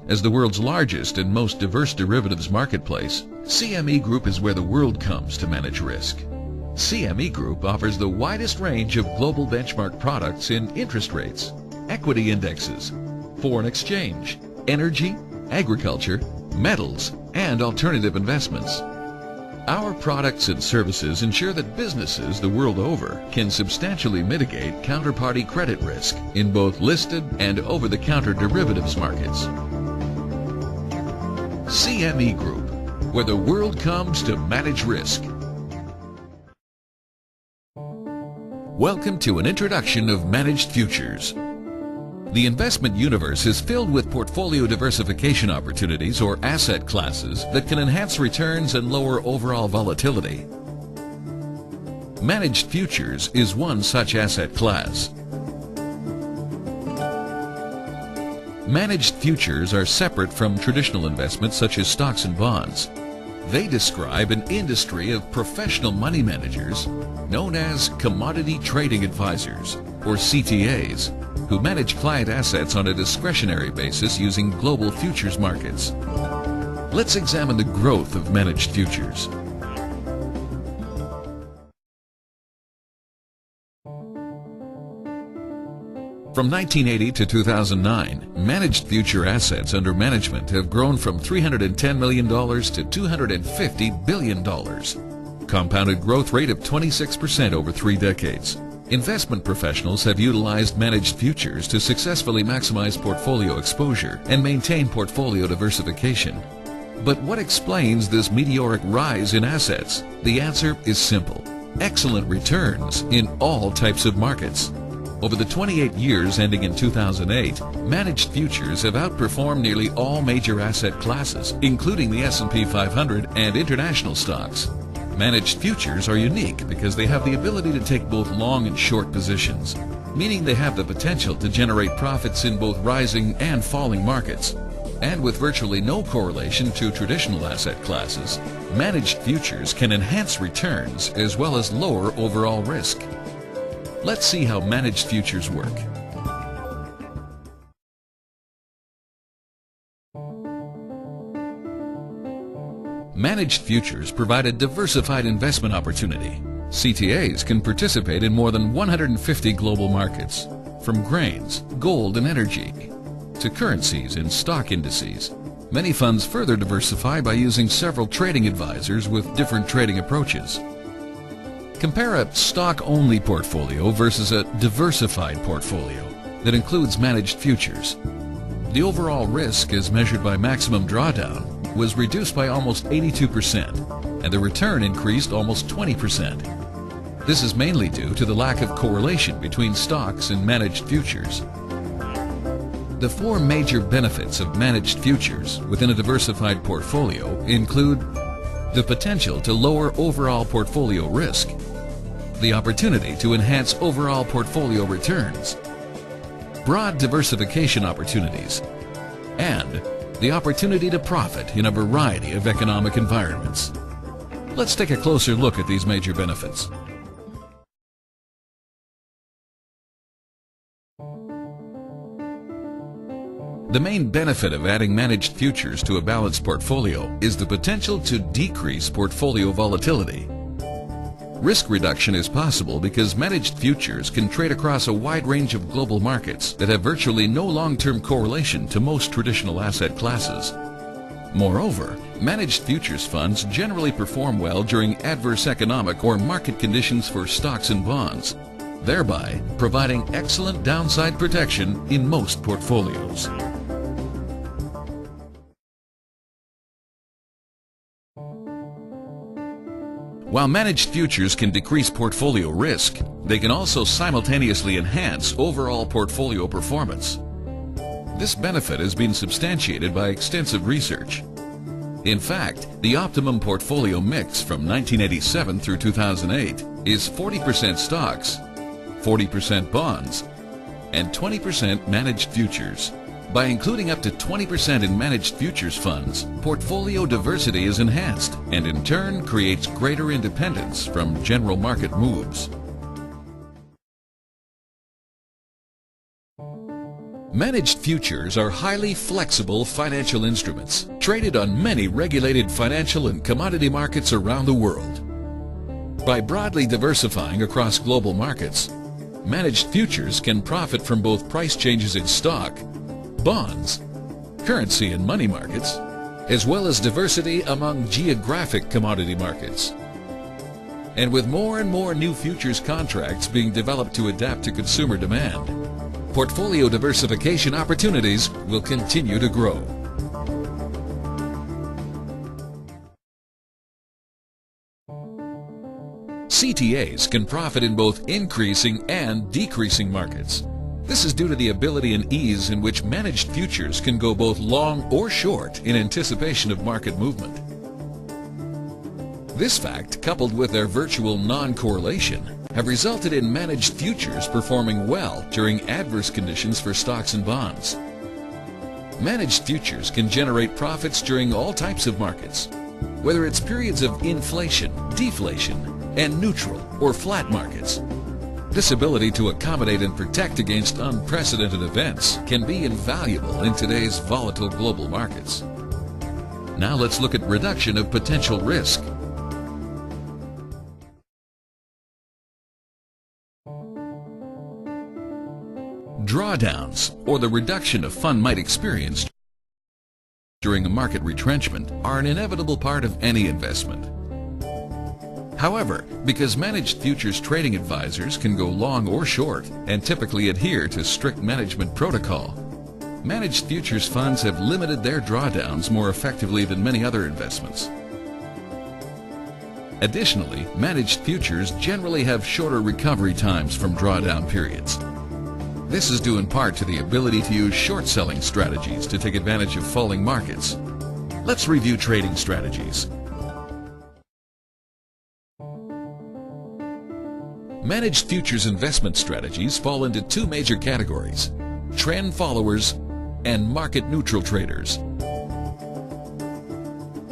As the world's largest and most diverse derivatives marketplace, CME Group is where the world comes to manage risk. CME Group offers the widest range of global benchmark products in interest rates, equity indexes, foreign exchange, energy, agriculture, metals, and alternative investments. Our products and services ensure that businesses the world over can substantially mitigate counterparty credit risk in both listed and over-the-counter derivatives markets. CME Group, where the world comes to manage risk. Welcome to an introduction of managed futures. The investment universe is filled with portfolio diversification opportunities or asset classes that can enhance returns and lower overall volatility. Managed futures is one such asset class. Managed futures are separate from traditional investments such as stocks and bonds. They describe an industry of professional money managers known as commodity trading advisors, or CTAs, who manage client assets on a discretionary basis using global futures markets. Let's examine the growth of managed futures. From 1980 to 2009, managed future assets under management have grown from $310 million to $250 billion. Compounded growth rate of 26% over 3 decades. Investment professionals have utilized managed futures to successfully maximize portfolio exposure and maintain portfolio diversification. But what explains this meteoric rise in assets? The answer is simple: excellent returns in all types of markets. Over the 28 years ending in 2008, managed futures have outperformed nearly all major asset classes, including the S&P 500 and international stocks. Managed futures are unique because they have the ability to take both long and short positions, meaning they have the potential to generate profits in both rising and falling markets. And with virtually no correlation to traditional asset classes, managed futures can enhance returns as well as lower overall risk. Let's see how managed futures work. Managed futures provide a diversified investment opportunity. CTAs can participate in more than 150 global markets, from grains, gold, and energy, to currencies and stock indices. Many funds further diversify by using several trading advisors with different trading approaches. Compare a stock-only portfolio versus a diversified portfolio that includes managed futures. The overall risk, as measured by maximum drawdown, was reduced by almost 82%, and the return increased almost 20%. This is mainly due to the lack of correlation between stocks and managed futures. The 4 major benefits of managed futures within a diversified portfolio include the potential to lower overall portfolio risk, the opportunity to enhance overall portfolio returns, broad diversification opportunities, and the opportunity to profit in a variety of economic environments. Let's take a closer look at these major benefits. The main benefit of adding managed futures to a balanced portfolio is the potential to decrease portfolio volatility. Risk reduction is possible because managed futures can trade across a wide range of global markets that have virtually no long-term correlation to most traditional asset classes. Moreover, managed futures funds generally perform well during adverse economic or market conditions for stocks and bonds, thereby providing excellent downside protection in most portfolios. While managed futures can decrease portfolio risk, they can also simultaneously enhance overall portfolio performance. This benefit has been substantiated by extensive research. In fact, the optimum portfolio mix from 1987 through 2008 is 40% stocks, 40% bonds, and 20% managed futures. By including up to 20% in managed futures funds, portfolio diversity is enhanced and in turn creates greater independence from general market moves. Managed futures are highly flexible financial instruments traded on many regulated financial and commodity markets around the world. By broadly diversifying across global markets, managed futures can profit from both price changes in stock, bonds, currency and money markets, as well as diversity among geographic commodity markets. And with more and more new futures contracts being developed to adapt to consumer demand, portfolio diversification opportunities will continue to grow. CTAs can profit in both increasing and decreasing markets. This is due to the ability and ease in which managed futures can go both long or short in anticipation of market movement. This fact, coupled with their virtual non-correlation, have resulted in managed futures performing well during adverse conditions for stocks and bonds. Managed futures can generate profits during all types of markets, whether it's periods of inflation, deflation, and neutral or flat markets. This ability to accommodate and protect against unprecedented events can be invaluable in today's volatile global markets. Now let's look at reduction of potential risk. Drawdowns, or the reduction a fund might experience during a market retrenchment, are an inevitable part of any investment. However, because managed futures trading advisors can go long or short and typically adhere to strict management protocol, managed futures funds have limited their drawdowns more effectively than many other investments. Additionally, managed futures generally have shorter recovery times from drawdown periods. This is due in part to the ability to use short-selling strategies to take advantage of falling markets. Let's review trading strategies. Managed futures investment strategies fall into two major categories: trend followers and market-neutral traders.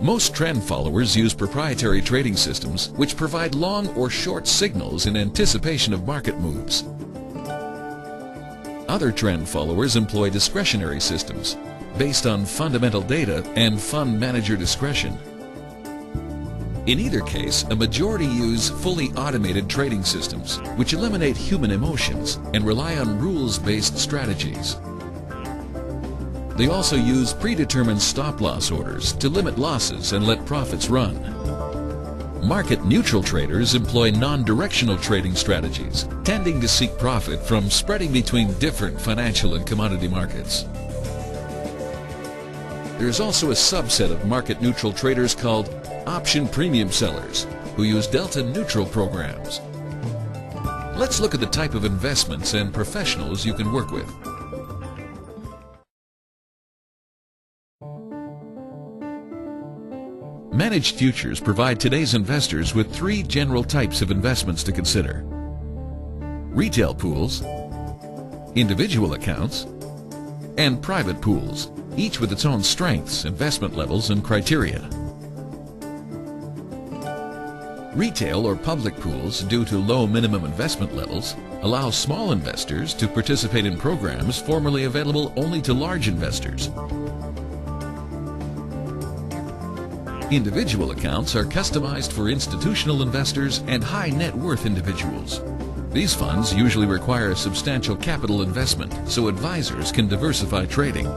Most trend followers use proprietary trading systems which provide long or short signals in anticipation of market moves. Other trend followers employ discretionary systems based on fundamental data and fund manager discretion. In either case, a majority use fully automated trading systems which eliminate human emotions and rely on rules-based strategies. They also use predetermined stop-loss orders to limit losses and let profits run. Market-neutral traders employ non-directional trading strategies, tending to seek profit from spreading between different financial and commodity markets. There is also a subset of market-neutral traders called option premium sellers, who use delta-neutral programs. Let's look at the type of investments and professionals you can work with. Managed futures provide today's investors with three general types of investments to consider: retail pools, individual accounts, and private pools, each with its own strengths, investment levels, and criteria. Retail or public pools, due to low minimum investment levels, allow small investors to participate in programs formerly available only to large investors. Individual accounts are customized for institutional investors and high net worth individuals. These funds usually require a substantial capital investment, so advisors can diversify trading.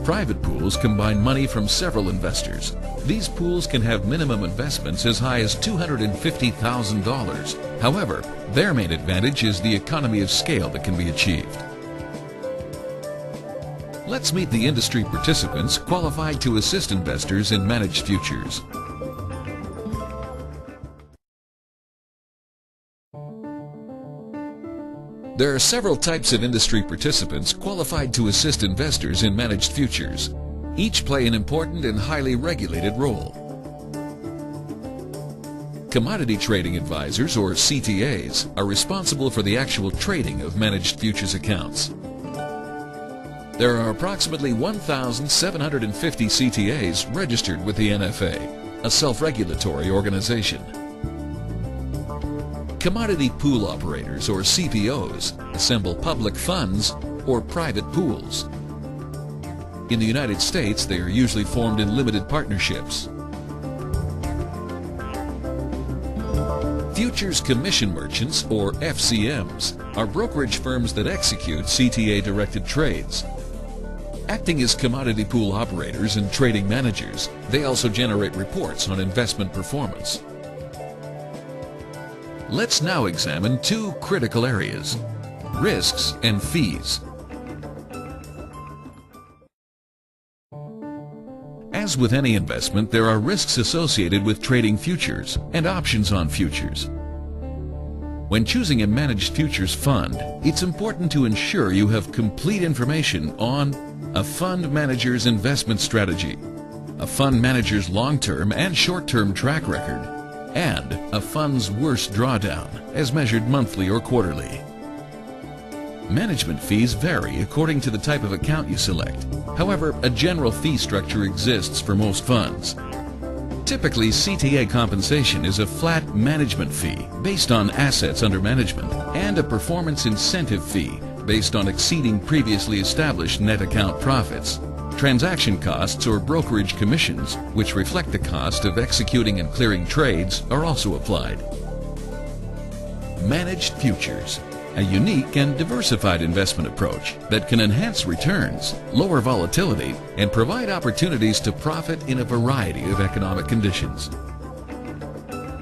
Private pools combine money from several investors. These pools can have minimum investments as high as $250,000. However, their main advantage is the economy of scale that can be achieved. Let's meet the industry participants qualified to assist investors in managed futures. There are several types of industry participants qualified to assist investors in managed futures. Each play an important and highly regulated role. Commodity trading advisors, or CTAs, are responsible for the actual trading of managed futures accounts. There are approximately 1,750 CTAs registered with the NFA, a self-regulatory organization. Commodity pool operators, or CPOs, assemble public funds or private pools. In the United States, they are usually formed in limited partnerships. Futures commission merchants, or FCMs, are brokerage firms that execute CTA-directed trades. Acting as commodity pool operators and trading managers, they also generate reports on investment performance. Let's now examine two critical areas: risks and fees. As with any investment, there are risks associated with trading futures and options on futures. When choosing a managed futures fund, it's important to ensure you have complete information on a fund manager's investment strategy, a fund manager's long-term and short-term track record, and a fund's worst drawdown, as measured monthly or quarterly. Management fees vary according to the type of account you select. However, a general fee structure exists for most funds. Typically, CTA compensation is a flat management fee based on assets under management and a performance incentive fee based on exceeding previously established net account profits. Transaction costs or brokerage commissions, which reflect the cost of executing and clearing trades, are also applied. Managed futures, a unique and diversified investment approach that can enhance returns, lower volatility, and provide opportunities to profit in a variety of economic conditions.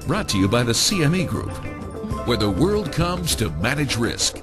Brought to you by the CME Group, where the world comes to manage risk.